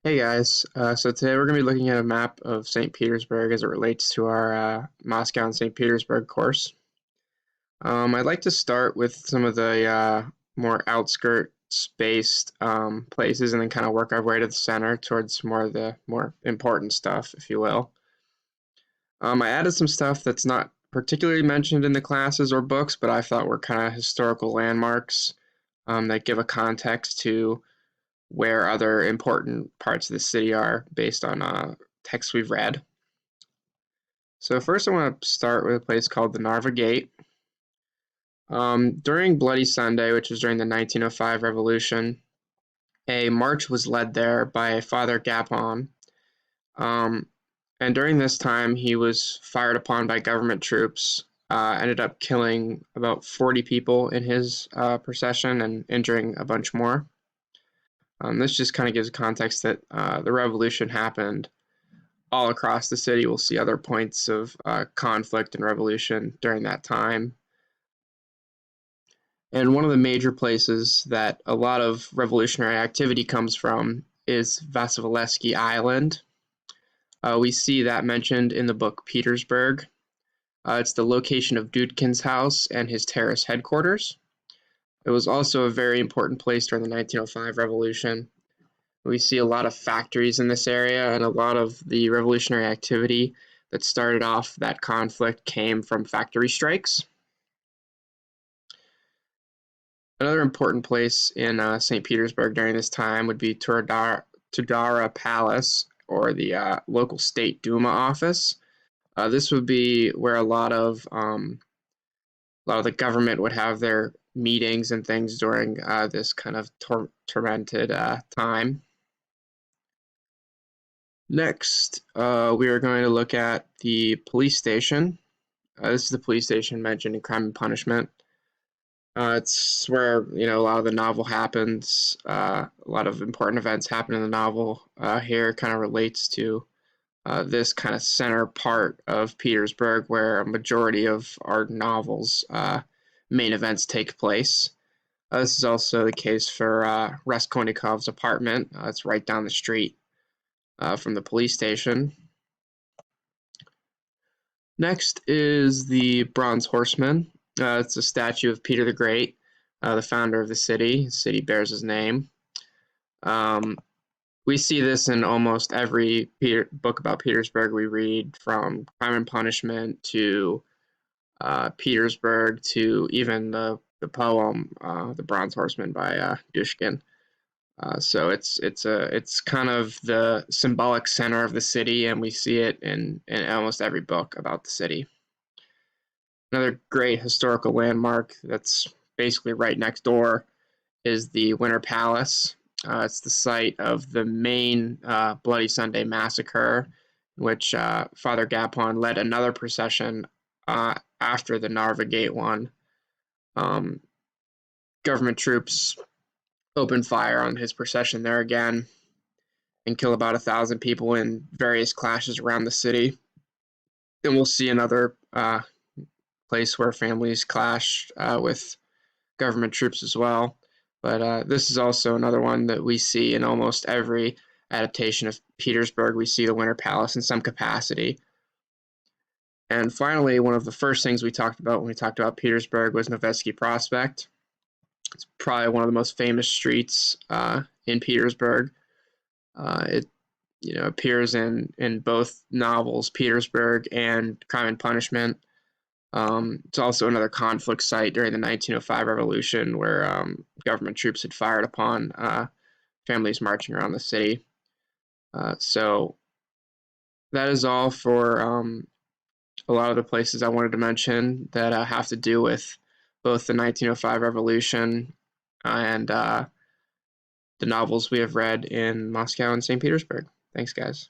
Hey guys, so today we're going to be looking at a map of St. Petersburg as it relates to our Moscow and St. Petersburg course. I'd like to start with some of the more outskirts-based places and then kind of work our way to the center towards more of the more important stuff, if you will. I added some stuff that's not particularly mentioned in the classes or books, but I thought were kind of historical landmarks that give a context to where other important parts of the city are based on texts we've read. So first I want to start with a place called the Narva Gate. During Bloody Sunday, which was during the 1905 revolution, a march was led there by Father Gapon. And during this time, he was fired upon by government troops, ended up killing about 40 people in his procession and injuring a bunch more. This just kind of gives context that the revolution happened all across the city. We'll see other points of conflict and revolution during that time. And one of the major places that a lot of revolutionary activity comes from is Vasilevsky Island. We see that mentioned in the book Petersburg. It's the location of Dudkin's house and his terrorist headquarters. It was also a very important place during the 1905 revolution. We see a lot of factories in this area, and a lot of the revolutionary activity that started off that conflict came from factory strikes. Another important place in St. Petersburg during this time would be Tudara Palace, or the local state Duma office. This would be where a lot of the government would have their meetings and things during this kind of tormented time. Next, we are going to look at the police station. This is the police station mentioned in Crime and Punishment. It's where a lot of the novel happens. A lot of important events happen in the novel. Here kind of relates to this kind of center part of Petersburg, where a majority of our novels' main events take place. This is also the case for Raskolnikov's apartment. It's right down the street from the police station. Next is the Bronze Horseman. It's a statue of Peter the Great, the founder of the city. The city bears his name. We see this in almost every book about Petersburg we read, from Crime and Punishment to Petersburg to even the poem "The Bronze Horseman" by Dushkin. So it's kind of the symbolic center of the city, and we see it in almost every book about the city. Another great historical landmark that's basically right next door is the Winter Palace. It's the site of the main Bloody Sunday massacre, in which Father Gapon led another procession after the Narva Gate one. Government troops opened fire on his procession there again and kill about 1,000 people in various clashes around the city. And we'll see another place where families clash with government troops as well. But this is also another one that we see in almost every adaptation of Petersburg. We see the Winter Palace in some capacity. And finally, one of the first things we talked about when we talked about Petersburg was Nevsky Prospect. It's probably one of the most famous streets in Petersburg. It appears in both novels, Petersburg and Crime and Punishment. It's also another conflict site during the 1905 revolution, where government troops had fired upon families marching around the city. So that is all for a lot of the places I wanted to mention that have to do with both the 1905 revolution and the novels we have read in Moscow and St. Petersburg. Thanks, guys.